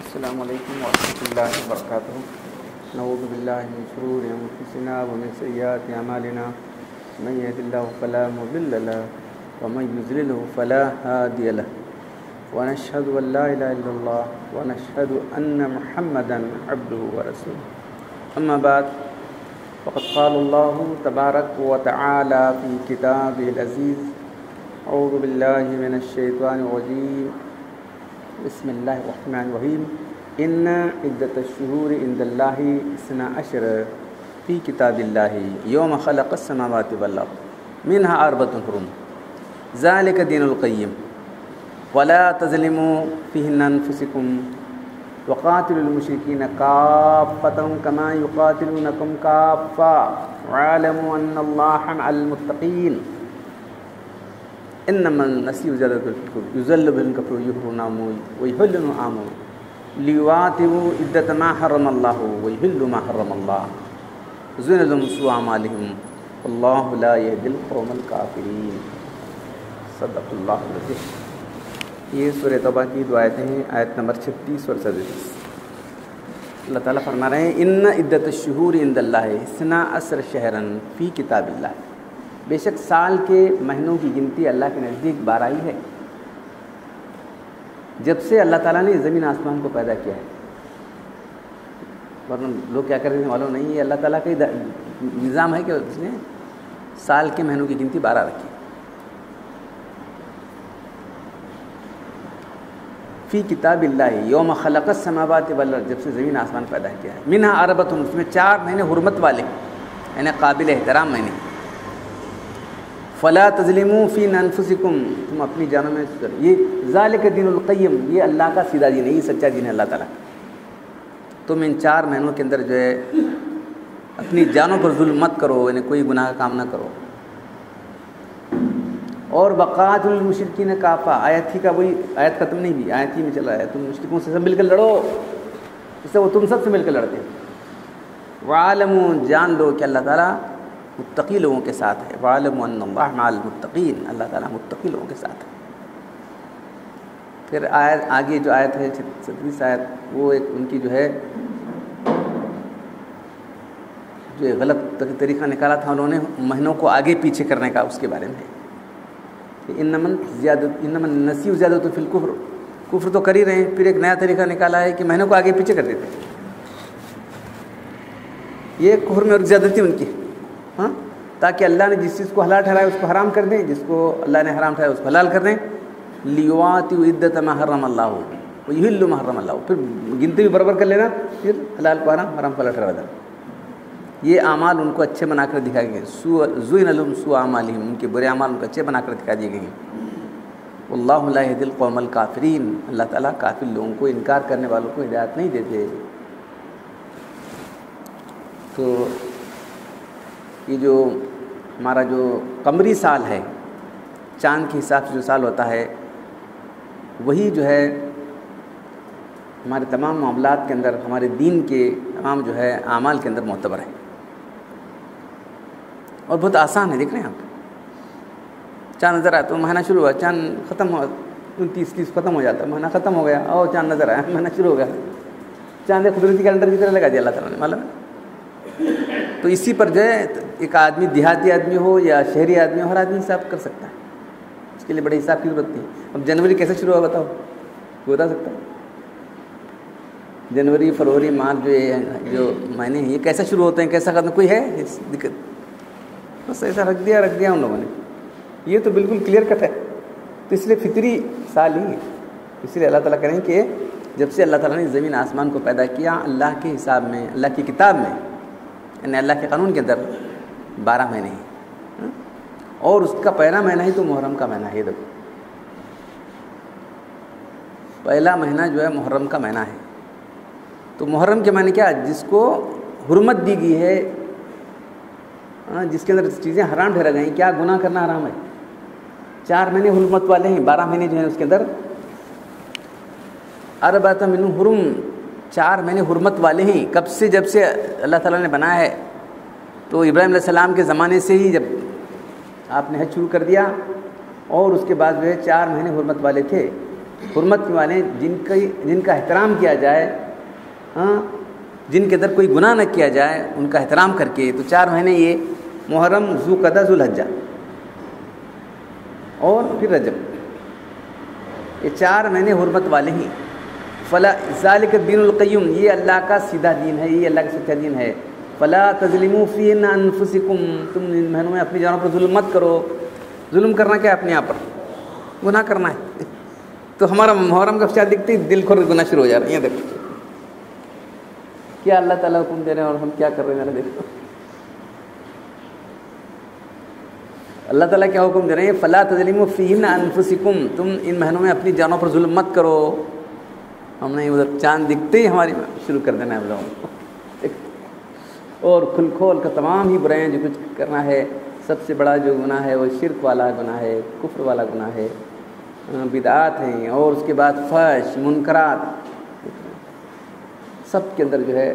السلام علیکم ورحمۃ اللہ وبرکاتہ. نعوذ باللہ من شرور انفسنا ومن سیئات اعمالنا من يهد الله فلا مضل له ومن يضلل فلا هادي له ونشهد ان لا اله الا الله ونشهد ان محمدا عبده ورسوله. اما بعد فقد قال الله تبارك وتعالى في كتابه العزيز اعوذ بالله من الشيطان الرجيم بسم الله الرحمن الرحيم ان عدة الشهور عند الله 12 في كتاب الله يوم خلق السماوات والارض منها 4 حرم ذلك دين القيم ولا تظلموا فيهن انفسكم وقاتلوا المشركين كافة كما يقاتلونكم كافة واعلموا ان الله مع المتقين انما النسيء يذل بالكفر يحرم ويحل عام ليواطئوا عدة ما حرم الله ويحل ما حرم الله زين لهم سوء اعمالهم والله لا يهدي القوم الكافرين. صدق اللہ العظیم. یہ سورہ توبہ کی دو آیتیں ہیں، آیت نمبر 36 اور 37. اللہ تعالیٰ فرما رہے ہیں ان عدت الشہور عند اللہ 12 شہرا فی کتاب اللہ. بے شک سال کے مہینوں کی گنتی اللہ کے نزدیک 12 ہی ہے، جب سے اللہ تعالیٰ نے زمین آسمان کو پیدا کیا ہے. ورنہ لوگ کیا کر رہے ہیں معلوم نہیں، یہ اللہ تعالیٰ کا نظام ہے کہ اس نے سال کے مہینوں کی گنتی 12 رکھی. فی کتاب اللہ یوم خلق السماوات والارض، جب سے زمین آسمان پیدا کیا ہے. منہا اربۃ، اس میں 4 مہینے حرمت والے یعنی قابل احترام مہینے. فلا تظلموا فی انفسکم، تم اپنی جانوں میں یہ ذالک دین القیم، یہ اللہ کا سیدھا دین ہے، یہ سچا دین ہے اللہ تعالیٰ. تم ان 4 مہینوں کے اندر جو ہے اپنی جانوں پر ظلم مت کرو، یعنی کوئی گناہ کا کام نہ کرو. اور وقاتل المشرکین کافہ، آیت ہی کا وہی آیت ختم نہیں ہوئی، آیت ہی میں چل رہا ہے تم مشرکوں سے سب مل کر لڑو، اس سے وہ تم سب سے مل کر لڑتے ہیں. وعلموا، جان لو کہ اللہ تعالیٰ متقی لوگوں کے ساتھ ہے. وعلموا ان اللہ مع المتقین، اللہ تعالیٰ متقی لوگوں کے ساتھ ہے. پھر آیت آگے جو آیت ہے 37 آیت، وہ ایک ان کی جو ہے جو غلط طریقہ نکالا تھا انہوں نے مہینوں کو آگے پیچھے کرنے کا، اس کے بارے میں انما النسیء زیادۃ فی الکفر، کفر تو کر ہی رہے ہیں، پھر ایک نیا طریقہ نکالا ہے کہ مہینوں کو آگے پیچھے کر دیتے ہیں. یہ کفر میں اور زیادتی ان کی، ہاں، تاکہ اللہ نے جس چیز کو حلال ٹھہرایا اس کو حرام کر دیں، جس کو اللہ نے حرام ٹھہرایا اس کو حلال کر دیں. لیواطئوا عدۃ ما حرم اللہ ویحل ما حرم اللہ، پھر گنتی بھی برابر کر لینا، پھر حلال کو حرام، حرام کو حلال ٹھہرا دینا. یہ اعمال ان کو اچھے بنا کر دکھائے گئے. زین لهم سوء اعمالهم، ان کے برے اعمال ان کو اچھے بنا کر دکھا دیے گئے ہیں. واللہ لا یهدی القوم الکافرین، اللہ تعالیٰ کافر لوگوں کو، انکار کرنے والوں کو ہدایت نہیں دیتے. تو یہ جو ہمارا جو قمری سال ہے، چاند کے حساب سے جو سال ہوتا ہے، وہی جو ہے ہمارے تمام معاملات کے اندر، ہمارے دین کے تمام جو ہے اعمال کے اندر معتبر ہے اور بہت آسان ہے. دیکھ رہے ہیں آپ، چاند نظر آیا تو مہینہ شروع ہوا، چاند ختم ہوا، 29 ختم ہو جاتا ہے، مہینہ ختم ہو گیا، اور چاند نظر آیا، مہینہ شروع ہو گیا. چاند قدرتی کیلنڈر کی طرح لگا دیا اللہ تعالیٰ نے، معلوم ہے. تو اسی پر جو ہے ایک آدمی، دیہاتی آدمی ہو یا شہری آدمی ہو، ہر آدمی حساب کر سکتا ہے. اس کے لیے بڑے حساب کی ضرورت نہیں. اب جنوری کیسے شروع ہوا بتاؤ، کوئی بتا سکتا ہے؟ جنوری، فروری، مارچ جو مہینے ہیں یہ کیسے شروع ہوتے ہیں، کیسا ختم، کوئی ہے دقت؟ بس ایسا رکھ دیا ان لوگوں نے. یہ تو بالکل کلیئر کٹ ہے. تو اس لیے فطری سال ہی، اس لیے اللہ تعالیٰ کریں کہ جب سے اللہ تعالیٰ نے زمین آسمان کو پیدا کیا، اللہ کے حساب میں، اللہ کی کتاب میں، یعنی اللہ کے قانون کے اندر 12 مہینے ہیں، اور اس کا پہلا مہینہ ہی تو محرم کا مہینہ ہے. یہ دیکھو، پہلا مہینہ جو ہے محرم کا مہینہ ہے. تو محرم کے معنی کیا؟ جس کو حرمت دی گئی ہے، جس کے اندر چیزیں حرام ٹھہرا گئی ہیں. کیا گناہ کرنا حرام ہے؟ 4 مہینے حرمت والے ہیں، 12 مہینے جو ہیں اس کے اندر اربعۃ منہ حرم، 4 مہینے حرمت والے ہیں. کب سے؟ جب سے اللہ تعالیٰ نے بنایا ہے. تو ابراہیم علیہ السلام کے زمانے سے ہی جب آپ نے حج شروع کر دیا، اور اس کے بعد جو ہے 4 مہینے حرمت والے تھے. حرمت والے جن کا احترام کیا جائے، ہاں، جن کے اندر کوئی گناہ نہ کیا جائے، ان کا احترام کر کے. تو 4 مہینے یہ محرم، ذوالقعدہ، ذوالحجہ اور پھر رجب، یہ 4 مہینے حرمت والے ہی. فلا ذالک الدین القیم، یہ اللہ کا سیدھا دین ہے، یہ اللہ کا سچا دین ہے. فلا تظلموا فیہن انفسکم، تم ان مہینوں میں اپنی جانوں پر ظلم مت کرو. ظلم کرنا کیا ہے؟ اپنے آپ پر گناہ کرنا ہے. تو ہمارا محرم کا چاند دکھتے ہی دل کھول کے گناہ شروع ہو جا رہے ہیں. دیکھو کیا اللہ تعالیٰ حکم دے رہے ہیں اور ہم کیا کر رہے ہیں. دیکھو اللہ تعالیٰ کیا حکم دے رہے ہیں، فلا تظلموا فیہن انفسکم، تم ان مہینوں میں اپنی جانوں پر ظلم مت کرو. ہم نے ادھر چاند دکھتے ہی ہماری شروع کر دینا ہے ہم لوگوں کو. اور کھل کھول کا تمام ہی برائیاں جو کچھ کرنا ہے. سب سے بڑا جو گناہ ہے وہ شرک والا گناہ ہے، کفر والا گناہ ہے، بدعات ہیں، اور اس کے بعد فحش، منکرات، سب کے اندر جو ہے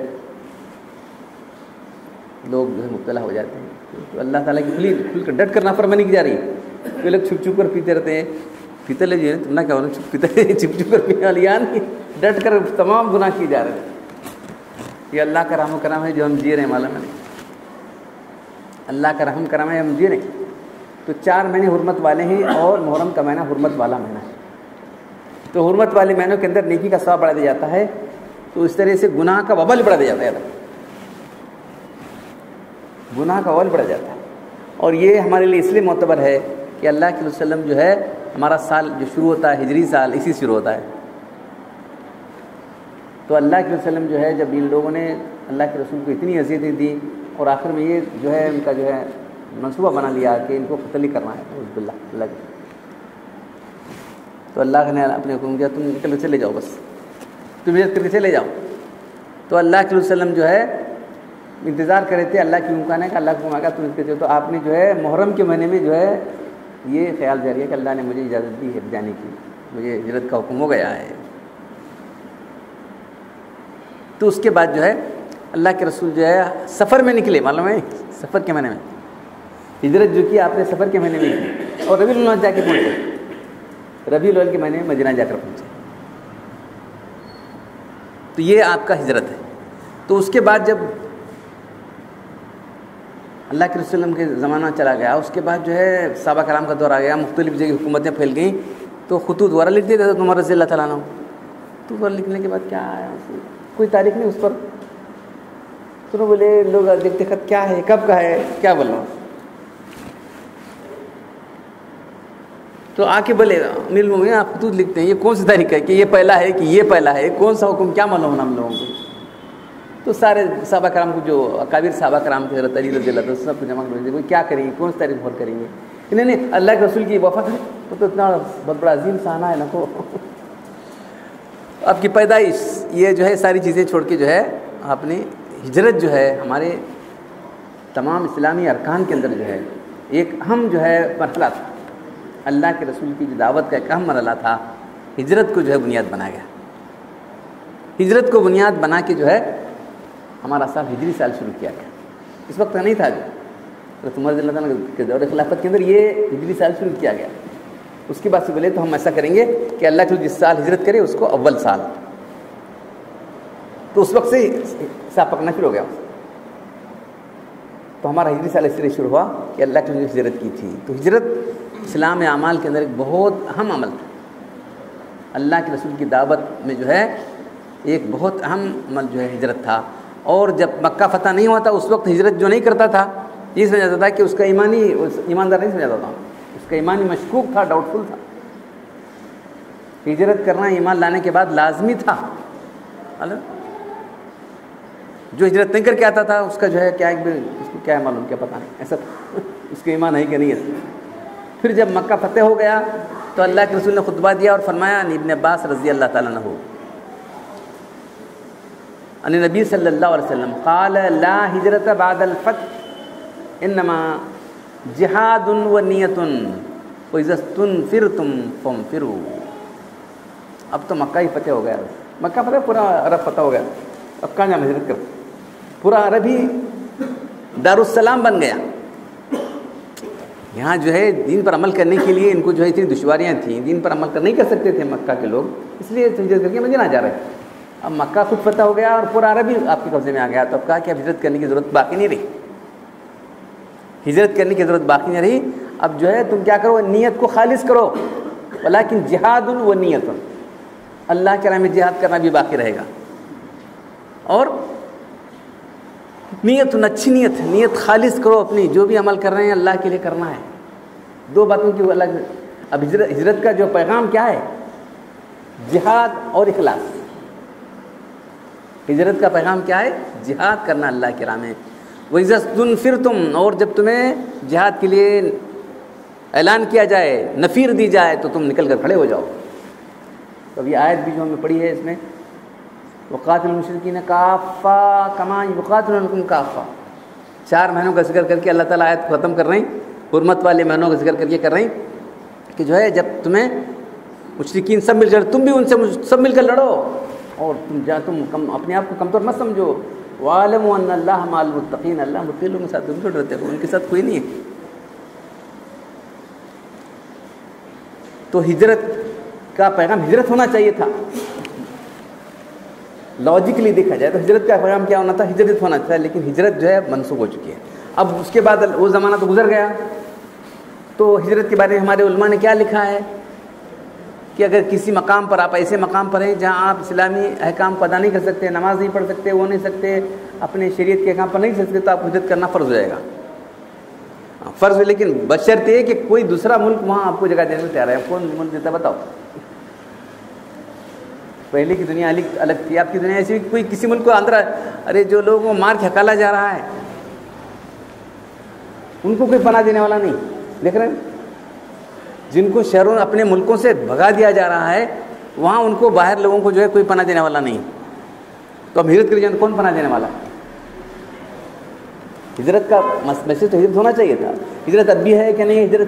لوگ جو ہے مبتلا ہو جاتے ہیں. تو اللہ تعالیٰ کی کھل کر ڈٹ کر نافرمانی کی جا رہی ہے. تو لوگ چھپ چھپ کر پیتے رہتے ہیں. پیتے لے جو ہے تم نہ کیا ہونا، چھپ چھپ کر پینے والی نہیں، ڈٹ کر تمام گناہ کیے جا رہے ہیں. یہ اللہ کا رحم و کرم ہے جو ہم جی رہے ہیں. معلوم ہے اللہ کا رحم کرم ہے، ہم جی رہے ہیں. تو 4 مہینے حرمت والے ہیں اور محرم کا مہینہ حرمت والا مہینہ ہے. تو حرمت والے مہینوں کے اندر نیکی کا ثواب بڑھا دیا جاتا ہے. تو اس طرح سے گناہ کا وبال بڑھا دیا جاتا ہے. گناہ کا وبال بڑھا جاتا ہے. اور یہ ہمارے لیے اس لیے معتبر ہے کہ اللہ کے وسلم جو ہے ہمارا سال جو شروع ہوتا ہے ہجری سال اسی سے شروع ہوتا ہے. تو اللہ کے وسلم جو ہے جب ان لوگوں نے اللہ کے رسول کو اتنی اذیتیں دی اور آخر میں یہ جو ہے ان کا جو ہے منصوبہ بنا لیا کہ ان کو قتل ہی کرنا ہے عزب اللہ کے. تو اللہ نے اپنے حکم دیا تم نکل کے چلے جاؤ، بس تم ہجرت کر کے چلے جاؤ. تو اللہ کے وسلم جو ہے انتظار کر رہے تھے اللہ کی امکان ہے کہ اللہ کو مانگا تم اس کے. تو آپ نے جو ہے محرم کے مہینے میں جو ہے یہ خیال جاری ہے کہ اللہ نے مجھے اجازت دی ہے جانے کی، مجھے ہجرت کا حکم ہو گیا ہے. تو اس کے بعد جو ہے اللہ کے رسول جو ہے سفر میں نکلے. معلوم ہے سفر کے مہینے میں ہجرت جو کی آپ نے سفر کے مہینے میں کی، اور ربیع الاول جا کے پہنچے. ربیع الاول کے مہینے میں مدینہ جا کر پہنچے. تو یہ آپ کا ہجرت ہے. تو اس کے بعد جب اللہ کے رسول کے زمانہ چلا گیا، اس کے بعد جو ہے صحابہ کرام کا دور آ گیا، مختلف جگہ حکومتیں پھیل گئیں. تو خطوط وغیرہ لکھ دیتے تھے عمر رضی اللہ تعالیٰ عنہ. تو وہ لکھنے کے بعد کیا آیا، کوئی تاریخ نہیں اس پر. تو بولے لوگ دیکھتے خط کیا ہے، کب کا ہے، کیا بول رہا ہوں. تو آ کے بولے امیر المومنین آپ خطوط لکھتے ہیں، یہ کون سی تاریخ ہے، کہ یہ پہلا ہے کہ یہ پہلا ہے، کون سا حکم، کیا معلوم ہونا ہم لوگوں کو. تو سارے صحابہ کرام کو جو اکابر صحابہ کرام تھے حضرت علی رضی اللہ عنہ سب کو جمع کر دیا، کیا کریں گے، کون سی تاریخ پر کریں گے. نہیں اللہ کے رسول کی وفات ہے، تو اتنا بہت بڑا عظیم سانہ ہے نا. کو آپ کی پیدائش، یہ جو ہے ساری چیزیں چھوڑ کے جو ہے آپ نے ہجرت جو ہے ہمارے تمام اسلامی ارکان کے اندر جو ہے ایک اہم جو ہے مرحلہ تھا. اللہ کے رسول کی جو دعوت کا ایک اہم مرحلہ تھا. ہجرت کو جو ہے بنیاد بنا گیا. ہجرت کو بنیاد بنا کے جو ہے ہمارا سال ہجری سال شروع کیا گیا. اس وقت نہیں تھا جو عمر رضی اللہ عنہ کے دور خلافت کے اندر یہ ہجری سال شروع کیا گیا. اس کے بعد سے بولے تو ہم ایسا کریں گے کہ اللہ کے جس سال ہجرت کرے اس کو اول سال. تو اس وقت سے حساب پکنا شروع ہو گیا. تو ہمارا ہجری سال اس طرح شروع ہوا کہ اللہ کے ہجرت کی تھی. تو ہجرت اسلام اعمال کے اندر ایک بہت اہم عمل تھا. اللہ کے رسول کی دعوت میں جو ہے ایک بہت اہم عمل جو ہے ہجرت تھا. اور جب مکہ فتح نہیں ہوا تھا اس وقت ہجرت جو نہیں کرتا تھا یہ سمجھا جاتا تھا کہ اس کا ایماندار نہیں سمجھا جاتا تھا، اس کا ایمانی مشکوک تھا، ڈاؤٹ فل تھا. ہجرت کرنا ایمان لانے کے بعد لازمی تھا. جو ہجرت نہیں کر کے آتا تھا اس کا جو ہے کیا اس کو کیا معلوم، کیا پتہ نہیں، ایسا اس کا ایمان ہے کہ نہیں ہے. پھر جب مکہ فتح ہو گیا تو اللہ کے رسول نے خطبہ دیا اور فرمایا ابن عباس رضی اللہ تعالیٰ عنہ ان نبی صلی اللہ علیہ وسلم قال لا ہجرت بعد الفتح انما جہاد و نیت وَإِذَا اسْتُنْفِرْتُمْ فَانْفِرُوا. اب تو مکہ ہی فتح ہو گیا. مکہ فتح پورا عرب فتح ہو گیا. اب کہاں جانا ہجرت کر، پورا عرب ہی دارالسلام بن گیا. یہاں جو ہے دین پر عمل کرنے کے لیے ان کو جو ہے اتنی دشواریاں تھیں، دین پر عمل نہیں کر سکتے تھے مکہ کے لوگ، اس لیے ہجرت کر کے مدینہ جا رہے تھے۔ اب مکہ خود فتح ہو گیا اور پورا عرب بھی آپ کے قبضے میں آ گیا، تو اب کہا کہ اب ہجرت کرنے کی ضرورت باقی نہیں رہی، ہجرت کرنے کی ضرورت باقی نہیں رہی۔ اب جو ہے تم کیا کرو، نیت کو خالص کرو، ولیکن جہاد و نیت، اللہ کے راہ میں جہاد کرنا بھی باقی رہے گا، اور نیت اچھی نیت خالص کرو اپنی، جو بھی عمل کر رہے ہیں اللہ کے لیے کرنا ہے۔ دو باتوں کی الگ۔ اب ہجرت کا جو پیغام کیا ہے، جہاد اور اخلاص۔ ہجرت کا پیغام کیا ہے، جہاد کرنا اللہ کے راہ میں۔ وَإِذَا اسْتُنْفِرْتُمْ، اور جب تمہیں جہاد کے لیے اعلان کیا جائے، نفیر دی جائے، تو تم نکل کر کھڑے ہو جاؤ۔ تو اب یہ آیت بھی جو ہم نے پڑھی ہے، اس میں وَقَاتِلُوا الْمُشْرِكِينَ كَافَّةً كَمَا يُقَاتِلُونَكُمْ كَافَّةً، 4 مہینوں کا ذکر کر کے اللہ تعالیٰ آیت ختم کر رہے ہیں، حرمت والے مہینوں کا ذکر کر کے کر رہے ہیں کہ جو ہے جب تمہیں مشرکین سب مل کر، تم بھی ان سے سب مل کر لڑو، اور تم اپنے آپ کو کمزور مت سمجھو۔ وَاعْلَمُوا أَنَّ اللَّهَ مَعَ الْمُتَّقِينَ، اللہ متقی لوگوں کے ساتھ ضرور رہتے ہیں، ان کے ساتھ کوئی نہیں ہے۔ تو ہجرت کا پیغام ہجرت ہونا چاہیے تھا، لاجیکلی دیکھا جائے تو ہجرت کا پیغام کیا ہونا تھا، ہجرت ہونا تھا، لیکن ہجرت جو ہے منسوخ ہو چکی ہے۔ اب اس کے بعد وہ زمانہ تو گزر گیا، تو ہجرت کے بارے میں ہمارے علماء نے کیا لکھا ہے کہ اگر کسی مقام پر آپ ایسے مقام پر ہیں جہاں آپ اسلامی احکام کو ادا نہیں کر سکتے، نماز نہیں پڑھ سکتے، وہ نہیں سکتے، اپنے شریعت کے احکام پر نہیں سکتے، تو آپ ہجرت کرنا فرض ہو جائے گا، فرض ہے، لیکن بشرط یہ کہ کوئی دوسرا ملک وہاں آپ کو جگہ دینے میں تیار ہے۔ کون ملک دیتا بتاؤ؟ پہلے کی دنیا الگ تھی، آپ کی دنیا ایسی کوئی کسی ملک کو اندر، ارے جو لوگوں کو مار کے ہکالا جا رہا ہے ان کو کوئی پناہ دینے والا نہیں، دیکھ رہے ہیں، جن کو شہروں اپنے ملکوں سے بھگا دیا جا رہا ہے وہاں ان کو باہر لوگوں کو جو ہے کوئی پناہ دینے والا نہیں، تو اب ہجرت کے لیے کون پناہ دینے والا؟ ہجرت کا میسج تو ہجرت ہونا چاہیے تھا۔ ہجرت اب بھی ہے کہ نہیں، ہجرت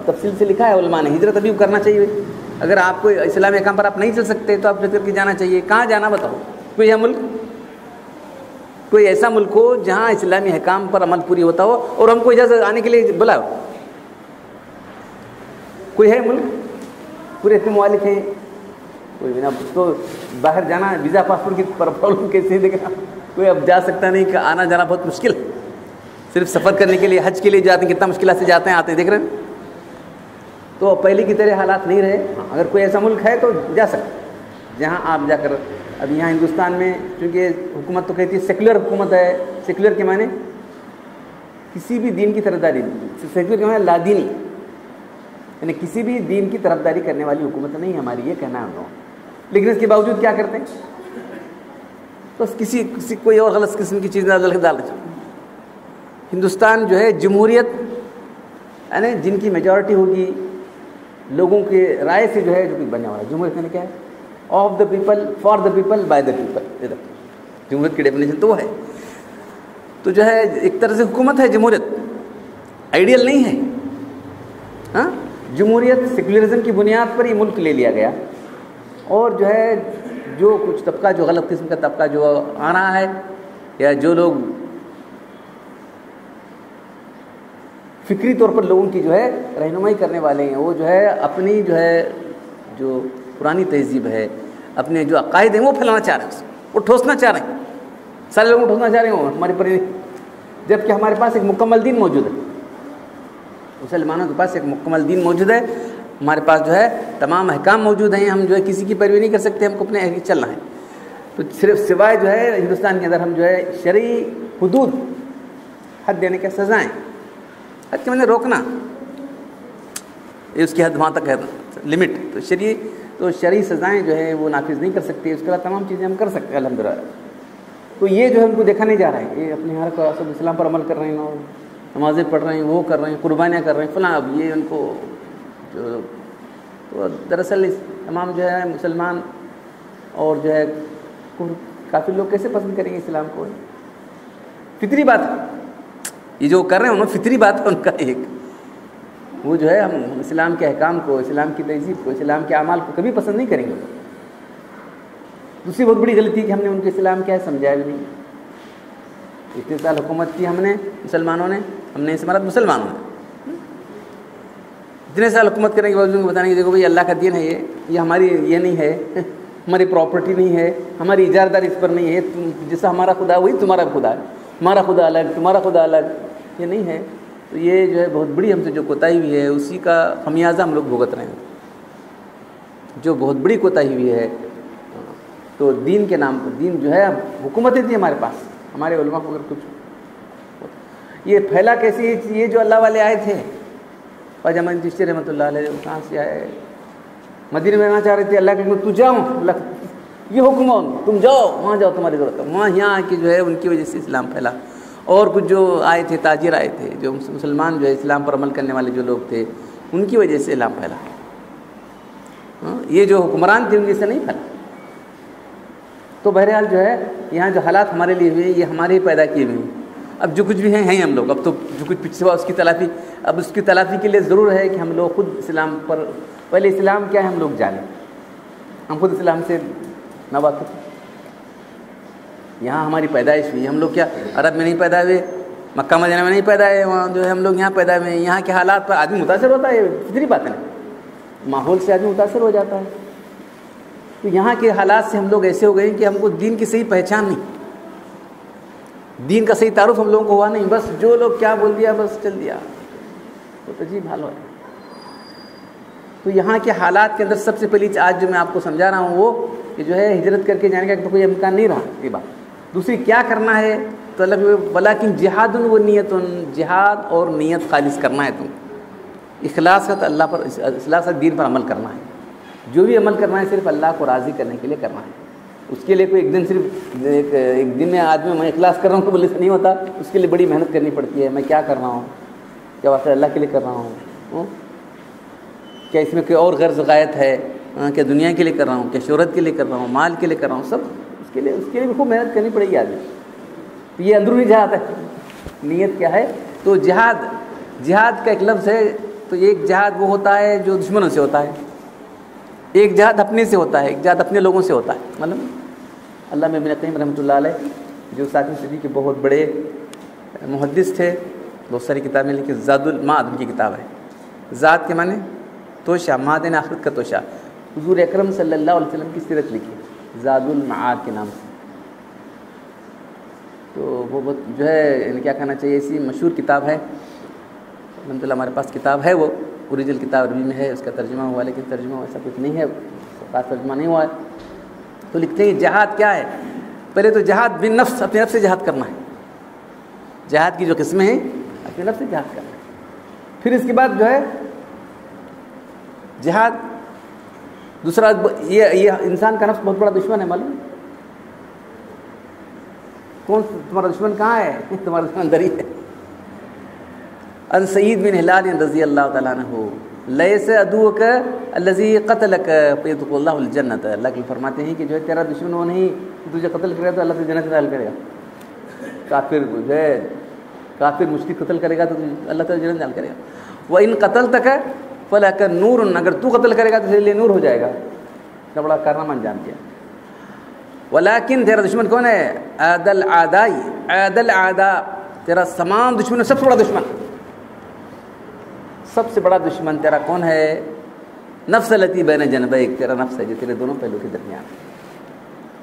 تفصیل سے لکھا ہے علماء نے، ہجرت ابھی کرنا چاہیے۔ اگر آپ کو اسلامی احکام پر آپ نہیں چل سکتے تو آپ ہجرت کر کے جانا چاہیے۔ کہاں جانا بتاؤ؟ کوئی ہے ملک، کوئی ایسا ملک ہو جہاں اسلامی احکام پر عمل پوری ہوتا ہو اور ہم کو اجازت آنے کے لیے بلاؤ؟ کوئی ہے ملک؟ پورے اتنے ممالک ہیں، کوئی بنا تو باہر جانا، ویزا پاسپورٹ کی پرابلم کیسے دیکھنا، کوئی اب جا سکتا نہیں، کہ آنا جانا بہت مشکل، صرف سفر کرنے کے لیے، حج کے لیے جاتے ہیں، کتنا مشکلات سے جاتے ہیں آتے ہیں، دیکھ رہے ہیں۔ تو پہلے کی طرح حالات نہیں رہے، اگر کوئی ایسا ملک ہے تو جا سکتے جہاں آپ جا کر، اب یہاں ہندوستان میں چونکہ حکومت تو کہتی ہے سیکولر حکومت ہے، سیکولر کے معنی کسی بھی دین کی طرفداری نہیں، سیکولر کے معنی لادینی، یعنی کسی بھی دین کی طرفداری کرنے والی حکومت نہیں ہماری، یہ کہنا ہے ہم لوگ، لیکن اس کے باوجود کیا کرتے ہیں، تو کسی کوئی اور غلط قسم کی چیز ڈال دیتے۔ ہندوستان جو ہے جمہوریت، یعنی جن کی میجورٹی ہوگی، لوگوں کے رائے سے جو ہے جو بننے والا جمہوریت میں کیا ہے، of the people, for the people, by the people, جمہوریت کی ڈیفینیشن تو وہ ہے۔ تو جو ہے ایک طرح سے حکومت ہے جمہوریت، آئیڈیل نہیں ہے، ہاں، جمہوریت سیکولرزم کی بنیاد پر یہ ملک لے لیا گیا، اور جو ہے جو کچھ طبقہ، جو غلط قسم کا طبقہ جو آ رہا ہے، یا جو لوگ فکری طور پر لوگوں کی جو ہے رہنمائی کرنے والے ہیں، وہ جو ہے اپنی جو ہے جو پرانی تہذیب ہے، اپنے جو عقائد ہیں وہ پھیلانا چاہ رہے ہیں، وہ ٹھوسنا چاہ رہے ہیں، سارے لوگوں کو ٹھوسنا چاہ رہے ہیں ہمارے پر، جبکہ ہمارے پاس ایک مکمل دین موجود ہے، مسلمانوں کے پاس ایک مکمل دین موجود ہے، ہمارے پاس جو ہے تمام احکام موجود ہیں، ہم جو ہے کسی کی پیروی نہیں کر سکتے، ہم کو اپنے چلنا ہے۔ تو صرف سوائے جو ہے ہندوستان کے اندر ہم جو ہے شرعی حدود، حد دینے کے سزائیں، حد کے معنی روکنا، یہ اس کی حد وہاں تک ہے لمٹ، تو شرعی سزائیں جو ہے وہ نافذ نہیں کر سکتے، اس کے بعد تمام چیزیں ہم کر سکتے ہیں الحمدللہ۔ تو یہ جو ہے ان کو دیکھا نہیں جا رہا ہے، یہ اپنے ہر کو اسلام پر عمل کر رہے ہیں، نمازیں پڑھ رہے ہیں، وہ کر رہے ہیں، قربانیاں کر رہے ہیں فلاں، اب یہ ان کو جو تو دراصل تمام جو ہے مسلمان اور جو ہے کافی لوگ کیسے پسند کریں گے اسلام کو؟ فطری بات ہے، یہ جو کر رہے ہیں انہوں فطری بات ہے ان کا ایک، وہ جو ہے ہم اسلام کے احکام کو، اسلام کی تہذیب کو، اسلام کے اعمال کو کبھی پسند نہیں کریں گے۔ دوسری بہت بڑی غلطی کہ ہم نے ان کو اسلام کیا ہے سمجھایا بھی نہیں، اتنے سال حکومت کی ہم نے مسلمانوں نے، ہم نے اس مرد مسلمانوں نے، اتنے سال حکومت کرنے کے باوجود بتانے کی دیکھو بھائی اللہ کا دین ہے، یہ ہماری یہ نہیں ہے، ہماری پراپرٹی نہیں ہے، ہماری اجارہ اس پر نہیں ہے، جیسا ہمارا خدا وہی تمہارا خدا ہے، ہمارا خدا الگ تمہارا خدا الگ، یہ نہیں ہے. تو یہ جو ہے بہت بڑی ہم سے جو کوتاہی ہوئی ہے اسی کا خمیازہ ہم لوگ بھگت رہے ہیں، جو بہت بڑی کوتاہی ہوئی ہے. تو دین کے نام پر دین جو ہے حکومتیں تھی ہمارے پاس، ہمارے علماء کو اگر کچھ یہ پھیلا کیسی ہے، یہ جو اللہ والے آئے تھے خواجہ معین چشتی رحمۃ اللہ علیہ، کہاں سے آئے؟ مدینے میں آنا چاہ رہے تھے، اللہ کہ تو جاؤ، اللہ یہ حکم ہو تم جاؤ وہاں جاؤ، تمہاری ضرورت ہے وہاں، یہاں آ کے جو ہے ان کی وجہ سے اسلام پھیلا. اور کچھ جو آئے تھے تاجر آئے تھے، جو مسلمان جو ہے اسلام پر عمل کرنے والے جو لوگ تھے ان کی وجہ سے اسلام پھیلا. یہ جو حکمران تھے ان کی سے نہیں پھیلا. تو بہرحال جو ہے یہاں جو حالات ہمارے لیے ہوئے یہ ہمارے ہی پیدا کیے ہوئے ہیں. اب جو کچھ بھی ہیں ہم لوگ، اب تو جو کچھ پچھے ہوا اس کی تلافی، اب اس کی تلافی کے لیے ضرور ہے کہ ہم لوگ خود اسلام پر، پہلے اسلام کیا ہے ہم لوگ جانیں. ہم خود اسلام سے ناواقف، یہاں ہماری پیدائش ہوئی، ہم لوگ کیا عرب میں نہیں پیدا ہوئے، مکہ مدینہ میں نہیں پیدا ہوئے، وہاں جو ہے ہم لوگ یہاں پیدا ہوئے ہیں. یہاں کے حالات پر آدمی متاثر ہوتا ہے، فطری بات ہے، ماحول سے آدمی متاثر ہو جاتا ہے. تو یہاں کے حالات سے ہم لوگ ایسے ہو گئے کہ ہم کو دین کی صحیح پہچان نہیں، دین کا صحیح تعارف ہم لوگوں کو ہوا نہیں، بس جو لوگ کیا بول دیا بس چل دیا، تو عجیب حال ہو ہے. تو یہاں کے حالات کے اندر سب سے پہلی آج جو میں آپ کو سمجھا رہا ہوں وہ کہ جو ہے ہجرت کر کے جانے کا تو کوئی امکان نہیں رہا. یہ بات دوسری کیا کرنا ہے تو اللہ ولیکن جہاد و نیت، جہاد اور نیت خالص کرنا ہے، تم اخلاص کا اللہ پر، اخلاص دین پر عمل کرنا ہے. جو بھی عمل کرنا ہے صرف اللہ کو راضی کرنے کے لیے کرنا ہے. اس کے لیے کوئی ایک دن صرف ایک دن میں آدمی میں اخلاص کر رہا ہوں تو بولے سے نہیں ہوتا، اس کے لیے بڑی محنت کرنی پڑتی ہے. میں کیا کر رہا ہوں، کیا واقعی اللہ کے لیے کر رہا ہوں، کیا اس میں کوئی اور غرض غایت ہے، کیا دنیا کے لیے کر رہا ہوں، کیا شہرت کے لیے کر رہا ہوں، مال کے لیے کر رہا ہوں، سب اس کے لیے بھی خوب محنت کرنی پڑے گی آدمی. تو یہ اندرونی جہاد ہے. نیت کیا ہے تو جہاد کا ایک لفظ ہے. تو ایک جہاد وہ ہوتا ہے جو دشمنوں سے ہوتا ہے، ایک جہاد اپنے سے ہوتا ہے، ایک جہاد اپنے لوگوں سے ہوتا ہے. مطلب اللہ میں ابن قیم رحمۃ اللہ علیہ جو 7ویں صدی کے بہت بڑے محدث تھے، بہت ساری کتابیں لکھی. زاد المعاد ان کی کتاب ہے. ذات کے معنی توشہ، معدن آخرت کا توشہ. حضور اکرم صلی اللہ علیہ وسلم کی سیرت لکھی زاد المعاد کے نام سے. تو وہ جو ہے کیا کہنا چاہیے، ایسی مشہور کتاب ہے الحمد للہ. ہمارے پاس کتاب ہے، وہ اوریجنل کتاب عربی میں ہے، اس کا ترجمہ ہوا، لیکن ترجمہ ایسا کچھ نہیں ہے، خاص ترجمہ نہیں ہوا ہے. تو لکھتے ہیں جہاد کیا ہے. پہلے تو جہاد بن نفس، اپنے نفس سے جہاد کرنا ہے. جہاد کی جو قسمیں ہیں اپنے نفس سے جہاد کرنا ہے. پھر اس کے بعد جو ہے جہاد دوسرا، یہ انسان کا نفس بہت بڑا دشمن ہے. معلوم کون تمہارا دشمن کہاں ہے؟ تمہارا دشمن اندر ہی ہے. ان سعید بن ہلال رضی اللہ تعالیٰ عنہ لیس عدوک الذی قتلک فیدخل اللہ الجنۃ. اللہ کے فرماتے ہیں کہ جو ہے تیرا دشمن وہ نہیں تجھے قتل کرے گا تو اللہ سے جنت میں داخل کرے گا. کافر جو ہے کافر مشرک قتل کرے گا تو اللہ تعالی جنت میں داخل کرے گا. وَإِن قَتَلْتَكَ فَلَكَ نُورٌ، اگر تو قتل کرے گا تو تیرے لیے نور ہو جائے گا. اتنا بڑا کارنامہ انجام کیا. ولیکن تیرا دشمن کون ہے؟ عَادَ الْعَادَاءِ، عَادَ الْعَادَاء، تیرا تمام دشمن سب سے بڑا دشمن، سب سے بڑا دشمن تیرا کون ہے؟ نفس التی بین جنبیک، تیرا نفس ہے جو تیرے دونوں پہلو کے درمیان.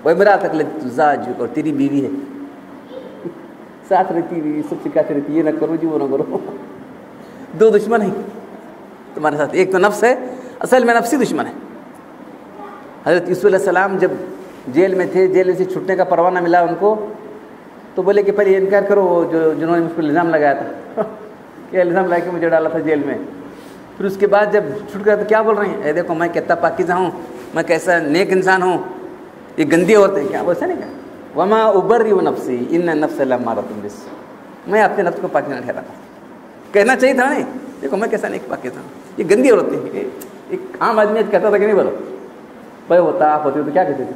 وامرأتک التی تزاوجک، اور تیری بیوی ہے ساتھ رہتی ہوئی، سب سکھاتی رہتی یہ نہ کرو جی وہ نہ کرو. دو دشمن ہیں تمہارے ساتھ. ایک تو نفس ہے، اصل میں نفسی دشمن ہے. حضرت یوسف علیہ السلام جب جیل میں تھے، جیل سے چھوٹنے کا پروانہ ملا ان کو، تو بولے کہ پہلے انکار کرو جنہوں نے مجھ پر الزام لگایا تھا کیا الزام لگا کے مجھے ڈالا تھا جیل میں. پھر اس کے بعد جب چھوٹ گیا تو کیا بول رہے ہیں؟ اے دیکھو میں کتنا پاکیزہ ہوں، میں کیسا نیک انسان ہوں، یہ گندی عورتیں کیا ویسا نہیں کہا. وما ابرئ نفسی ان النفس لامارۃ بالسوء، میں اپنے نفس کو پاکیزہ نہیں ٹھہراتا. کہنا چاہیے تھا نہیں، دیکھو میں کیسا نیک پاکیزہ ہوں، یہ گندی عورتیں. ایک عام آدمی کہتا تھا کہ نہیں بولو بھائی ہوتا آپ ہوتے تو کیا کہتے تھے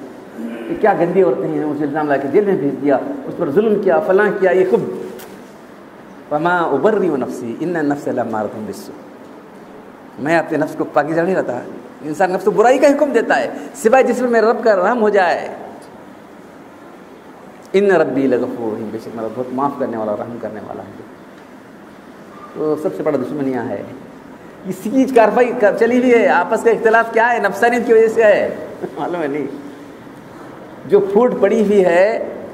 کہ کیا گندی عورتیں ہیں، اسے الزام لگا کے جیل میں بھیج دیا، اس پر ظلم کیا، فلاں کیا. یہ خود وما ابرئ نفسی ان النفس لامارۃ بالسوء، میں اپنے نفس کو پاکیزہ نہیں رہتا. انسان نفس تو برائی کا حکم دیتا ہے سوائے جس میں میرے رب کا رحم ہو جائے. ان ربی لغفور رحیم، بے شک میرا بہت معاف کرنے والا رحم کرنے والا ہے. تو سب سے بڑا دشمن یہاں ہے. اسی کی کاروائی چلی ہوئی ہے. آپس کا اختلاف کیا ہے؟ نفسانیت کی وجہ سے ہے. معلوم ہے نہیں؟ جو پھوٹ پڑی ہوئی ہے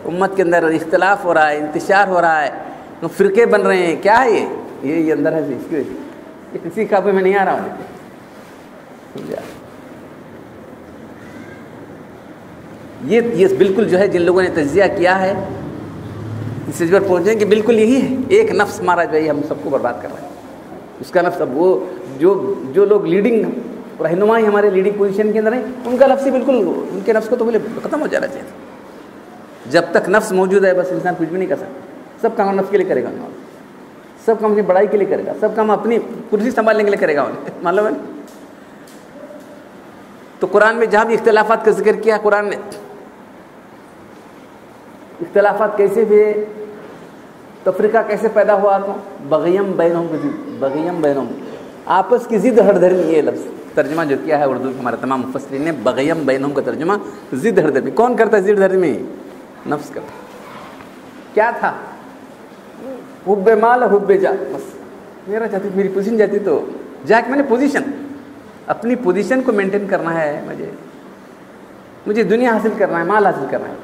امت کے اندر، اختلاف ہو رہا ہے، انتشار ہو رہا ہے، فرقے بن رہے ہیں، کیا ہے یہ اندر ہے. اس کی وجہ سے یہ کسی قابو میں نہیں آ رہا ہوں. سمجھا؟ یہ بالکل جو ہے جن لوگوں نے تجزیہ کیا ہے اس پر پہنچے کہ بالکل یہی ہے. ایک نفس ہمارا جو ہے ہم سب کو برباد کر رہا ہے. اس کا نفس، اب وہ جو لوگ لیڈنگ رہنمائی ہمارے لیڈنگ پوزیشن کے اندر ہیں، ان کا نفس ہی بالکل، ان کے نفس کو تو بولے ختم ہو جانا چاہیے. جب تک نفس موجود ہے بس انسان کچھ بھی نہیں کر سکتا. سب کام نفس کے لیے کرے گا، سب کام اپنی بڑائی کے لیے کرے گا، سب کام اپنی کرسی سنبھالنے کے لیے کرے گا. معلوم ہے؟ تو قرآن میں جہاں بھی اختلافات کا ذکر کیا، قرآن نے اختلافات کیسے ہوئے، تفریقہ کیسے پیدا ہوا، تو بغیم بینہم، آپس کی ضد ہر دھرمی. یہ لفظ ترجمہ جو کیا ہے اردو کے ہمارے تمام مفسرین نے، بغیم بینہم کا ترجمہ ضد ہر دھرمی. کون کرتا ہے ضد ہر دھرمی؟ نفس کرتا. کیا تھا؟ حب مال اور حب جا. بس میرا چاہتی، میری پوزیشن جاتی تو جا کے میں نے پوزیشن، اپنی پوزیشن کو مینٹین کرنا ہے. مجھے دنیا حاصل کرنا ہے، مال حاصل کرنا ہے.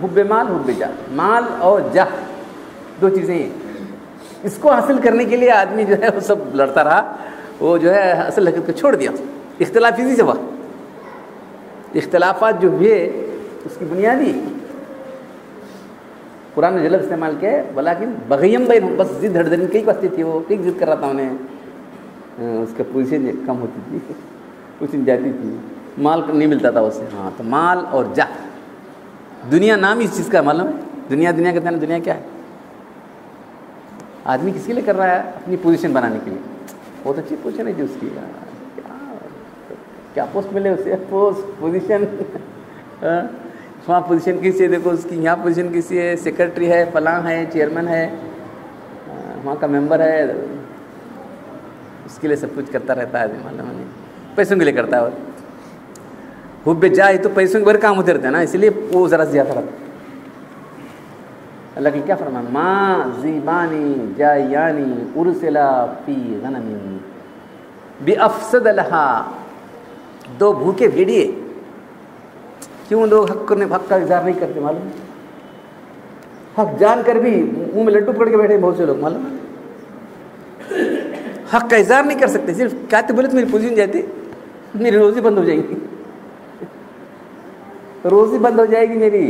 حب مال حب جا، مال اور جا دو چیزیں ہیں. اس کو حاصل کرنے کے لیے آدمی جو ہے وہ سب لڑتا رہا. وہ جو ہے اصل حقیقت کو چھوڑ دیا. اختلاف اسی سے ہوا. اختلافات جو ہوئے اس کی بنیادی قرآن نے جو لفظ استعمال کیا ہے، بلاکن بغیم بین، بس ضد ہڑدن کئی بستی تھی. وہ کئی ضد کر رہا تھا انہیں. اس کا پوزیشن کم ہوتی تھی، پوزیشن جاتی تھی، مال نہیں ملتا تھا اس سے. ہاں تو مال اور جا، دنیا نام اس چیز کا. معلوم ہے؟ دنیا کہتے ہیں. دنیا کیا ہے؟ آدمی کس کے لیے کر رہا ہے؟ اپنی پوزیشن بنانے کے لیے. بہت اچھی پوزیشن ہے جو اس کی، کیا پوسٹ ملے اسے، پوسٹ پوزیشن. وہاں پوزیشن کسی ہے، دیکھو اس کی یہاں پوزیشن کسی ہے، سیکرٹری ہے، فلاں ہے، چیئرمین ہے، وہاں کا ممبر ہے. اس کے لیے سب کچھ کرتا رہتا ہے. معلوم نہیں؟ پیسوں کے لیے کرتا ہے. حب جائے تو پیسوں کے بڑے کام ہوتے رہتے ہیں نا، اس لیے وہ ذرا زیادہ رہتا ہے. اللہ کے کیا فرمایا؟ ما زیبانی جایانی ارسلا فی غنم بافسد لها. دو بھوکے بھیڑیے. کیوں لوگ حق کا اظہار نہیں کرتے؟ معلوم؟ حق جان کر بھی منہ میں لڈو پکڑ کے بیٹھے بہت سے لوگ. معلوم؟ حق کا اظہار نہیں کر سکتے. صرف کہتے بولے تو میری پوزیشن جاتی، میری روزی بند ہو جائے گی، روزی بند ہو جائے گی میری.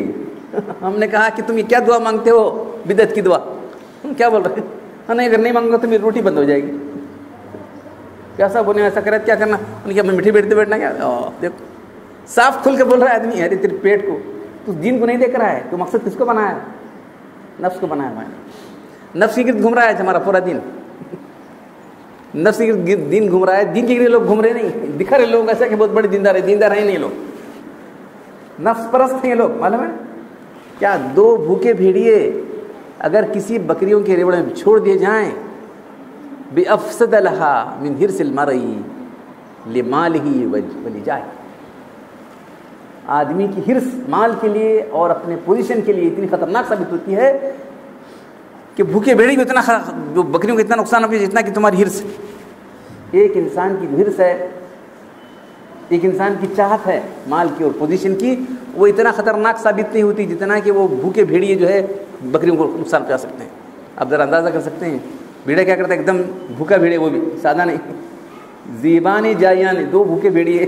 ہم نے کہا کہ تم یہ کیا دعا مانگتے ہو؟ بدعت کی دعا. کیا بول رہے ہیں؟ نہیں، اگر نہیں مانگو تو میری روٹی بند ہو جائے گی. کیسا بولے ایسا کرے کیا کرنا؟ انہوں نے کہا میں میٹھی بیٹھتے بیٹھنا. کیا دیکھو صاف کھل کے بول رہا ہے آدمی. ارے تیرے پیٹ کو تو دین کو نہیں دیکھ رہا ہے. تو مقصد کس کو بنایا ہے؟ نفس کو بنایا ہے. نفس کے گرد گھوم رہا ہے ہمارا پورا دن. نفس کے گرد دین گھوم رہا ہے. دین کے گرد لوگ گھوم رہے نہیں. دکھا رہے لوگ ایسا کہ بہت بڑے دیندار ہیں نہیں. لوگ نفس پرست ہیں لوگ. معلوم ہے کیا؟ دو بھوکے بھیڑیے اگر کسی بکریوں کے ریوڑے میں چھوڑ دیے جائیں، بافسد لها من حرص المرء لماله ولجاه. آدمی کی حرص مال کے لیے اور اپنے پوزیشن کے لیے اتنی خطرناک ثابت ہوتی ہے کہ بھوکے بھیڑی کو اتنا بکریوں کو اتنا نقصان ہوگا جتنا کہ تمہاری حرص. ایک انسان کی حرص ہے، ایک انسان کی چاہت ہے مال کی اور پوزیشن کی، وہ اتنا خطرناک ثابت نہیں ہوتی جتنا کہ وہ بھوکے بھیڑیے جو ہے بکریوں کو نقصان پہنچا سکتے ہیں. آپ ذرا اندازہ کر سکتے ہیں بھیڑا کیا کرتا ہے؟ ایک دم بھوکا بھیڑے، وہ بھی سادہ نہیں. زیبانی جایانی، دو بھوکے بھیڑیے.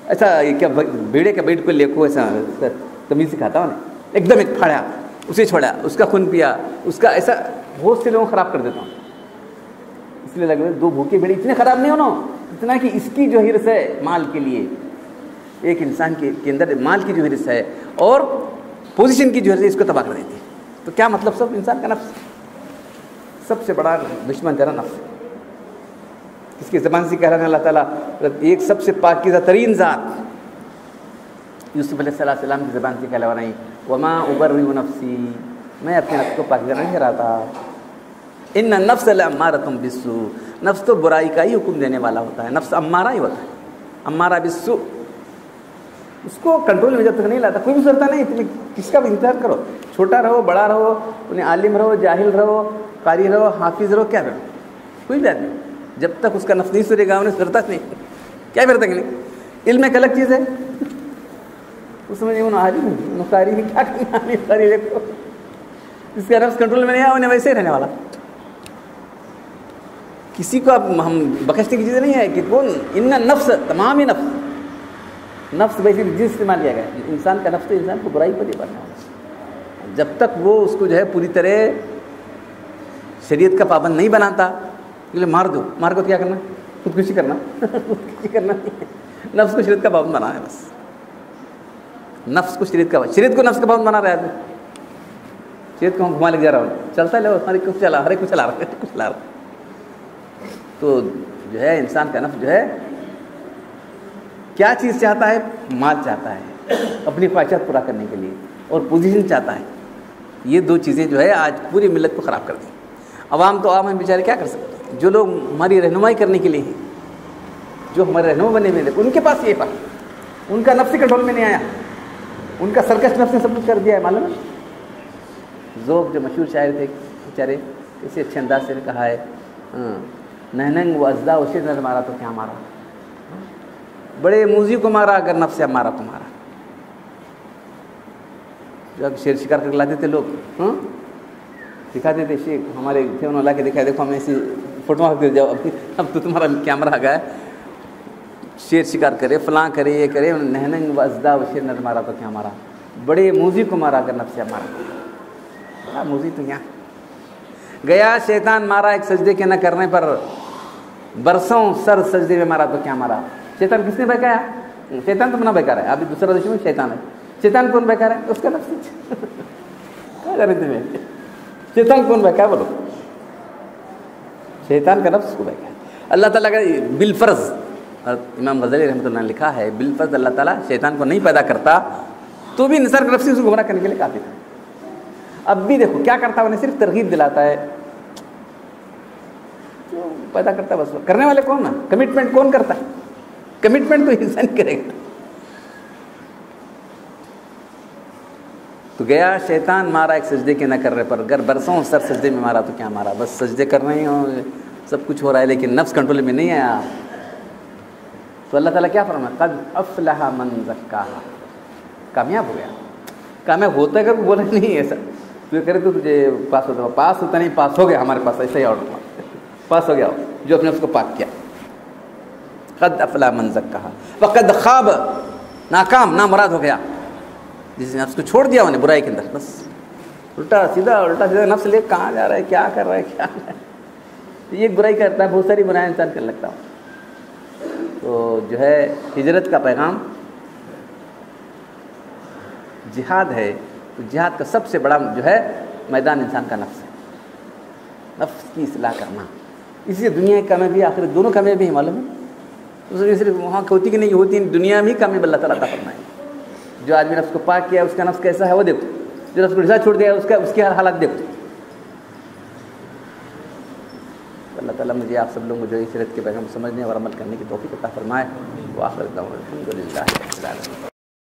ایسا کیا بھیڑے کا بیٹ کو لے کو ایسا تمیز سکھاتا ہوں نا، ایک دم ایک پھاڑا، اسے چھوڑا، اس کا خون پیا، اس کا ایسا بہت سے لوگوں کو خراب کر دیتا ہوں. اس لیے لگے دو بھوکے بھیڑے اتنے خراب نہیں ہونا اتنا کہ اس کی جو حرص ہے مال کے لیے، ایک انسان کے اندر مال کی جو حرص ہے اور پوزیشن کی جو حرص ہے اس کو تباہ کر دیتی ہے. تو کیا مطلب؟ سب انسان کا نفس سب سے بڑا دشمن تیرا نفس. اس کی زبان سے کہہ رہا ہے اللہ تعالیٰ، ایک سب سے پاکیزہ ترین ذات یوسف علیہ السلام کی زبان سے کہہ رہا ہے، وما ابرئ نفسی، میں اپنے نفس کو پاکیزہ نہیں کراتا. ان النفس لامارۃ بالسوء، نفس تو برائی کا ہی حکم دینے والا ہوتا ہے. نفس امارہ ہی ہوتا ہے، امارہ بالسوء. اس کو کنٹرول میں جب تک نہیں لاتا کوئی بھی سرتا نہیں. تم کس کا بھی انتظار کرو، چھوٹا رہو بڑا رہو، انہیں عالم رہو جاہل رہو قاری رہو حافظ رہو، کیا رہو، کوئی بھی آدمی جب تک اس کا نفس نہیں سدھرے گا انہیں سدھرتا نہیں. کیا پھر تک نہیں؟ علم ایک الگ چیز ہے. اس میں انہوں عالم قاری کی کیا کرنا قاری دیکھو جس کا نفس کنٹرول میں نہیں آیا انہیں ویسے ہی رہنے والا. کسی کو اب ہم بخشنے کی چیز نہیں ہے کہ کون ان نفس تمام ہی نفس ویسے جس استعمال کیا گیا انسان کا نفس انسان کو برائی پر نہیں بننا والا. جب تک وہ اس کو جو ہے پوری طرح شریعت کا پابند نہیں بناتا کہ مار دو مار کو کیا کرنا خودکشی کرنا خودکشی کرنا نہیں ہے. نفس کو شریعت کا پابند بنا ہے بس. نفس کو شریعت کو نفس کا پابند بنا رہا ہے. شریعت کو ہم گھما لے جا رہا ہوں چلتا ہے ہر ایک کو چلا رہا. تو جو ہے انسان کا نفس جو ہے کیا چیز چاہتا ہے؟ مال چاہتا ہے اپنی خواہشات پورا کرنے کے لیے اور پوزیشن چاہتا ہے. یہ دو چیزیں جو ہے آج پوری ملت کو خراب کر دیں. عوام تو عوام ہیں بیچارے کیا کر سکتے ہیں. جو لوگ ہماری رہنمائی کرنے کے لیے ہیں جو ہمارے رہنما بنے ہوئے ان کے پاس یہ بات ان کا نفسی کنٹرول میں نہیں آیا. ان کا سرکش نفس نے سب کچھ کر دیا ہے. معلوم ہے ذوق جو مشہور شاعر تھے بیچارے کسی اچھے انداز سے کہا ہے نہنگ و ازدا اسے نہ مارا تو کیا مارا. بڑے موزی کو مارا اگر نفس مارا تو مارا. جب شیر شکار کر لاتے تھے لوگ دکھاتے تھے شیخ ہمارے تھے انہوں لا کے دکھایا دیکھو ہم ایسی فوٹو گر جاؤ اب تو تمہارا کیمرہ آ گیا شیر شکار کرے فلاں کرے یہ کرے نہنگ و ازدا و شیر نہ مارا تو کیا مارا. بڑے موزی کو مارا اگر نفس مارا. موزی تو یہاں گیا شیطان مارا ایک سجدے کے نہ کرنے پر برسوں سر سجدے میں مارا تو کیا مارا. شیطان کس نے بہکایا؟ شیطان تو منع بیکار ہے. ابھی دوسرا دشمن شیطان ہے. شیطان کون بیکار ہے؟ اس کا نفس. کیا کر رہے تھے شیطان کون بہکایا بولو؟ شیطان کا نفس کو بہکایا. اللہ تعالیٰ کا بالفرض امام غزالی رحمۃ اللہ نے لکھا ہے بالفرض اللہ تعالیٰ شیطان کو نہیں پیدا کرتا تو بھی نثار نفسی اس کو گمراہ کرنے کے لیے کافی تھا. اب بھی دیکھو کیا کرتا ہے انہیں صرف ترغیب دلاتا ہے. جو پیدا کرتا ہے بس کرنے والے کون نا کمٹمنٹ کون کرتا ہے؟ کمٹمنٹ تو انسان کرے گا. تو گیا شیطان مارا ایک سجدے کے نہ کر رہے پر گر برسوں سر سجدے میں مارا تو کیا مارا. بس سجدے کر رہے ہیں سب کچھ ہو رہا ہے لیکن نفس کنٹرول میں نہیں آیا. تو اللہ تعالیٰ کیا فرمایا قد افلح من زکاہا. کامیاب ہو گیا. کامیاب ہوتا ہے کہ بولا نہیں ایسا تو کرے تو تجھے پاس ہوتا نہیں پاس ہو گیا ہمارے پاس ایسا ہی آرڈر پاس ہو گیا جو اپنے اس کو پاک کیا. قد افلح من زکاہا وقد خاب ناکام نامراد ہو گیا جس نے نفس کو چھوڑ دیا انہیں برائی کے اندر. بس الٹا سیدھا نفس لے کہاں جا رہا ہے کیا کر رہا ہے کیا یہ ایک برائی کرتا ہے بہت ساری برائیں انسان کرنے لگتا ہوں. تو جو ہے ہجرت کا پیغام جہاد ہے. تو جہاد کا سب سے بڑا جو ہے میدان انسان کا نفس ہے. نفس کی اصلاح کرنا. اسی لیے دنیا کی کامیابی آخرت دونوں کامیابی ہیں معلوم ہے. تو صرف وہاں ہوتی کہ نہیں ہوتی دنیا میں ہی کامیاب اللہ تعالیٰ عطا فرمائے. جو آدمی نفس کو پاک کیا اس کا نفس کیسا ہے وہ دیکھو. جو نفس کو ڈھیلا چھوڑ دیا اس کے حالات دیکھو. اللہ تعالیٰ مجھے آپ سب لوگوں کو جو ہجرت کے پیغام سمجھنے اور عمل کرنے کی توفیق عطا فرمائے. وہ آخرت الحمد للہ.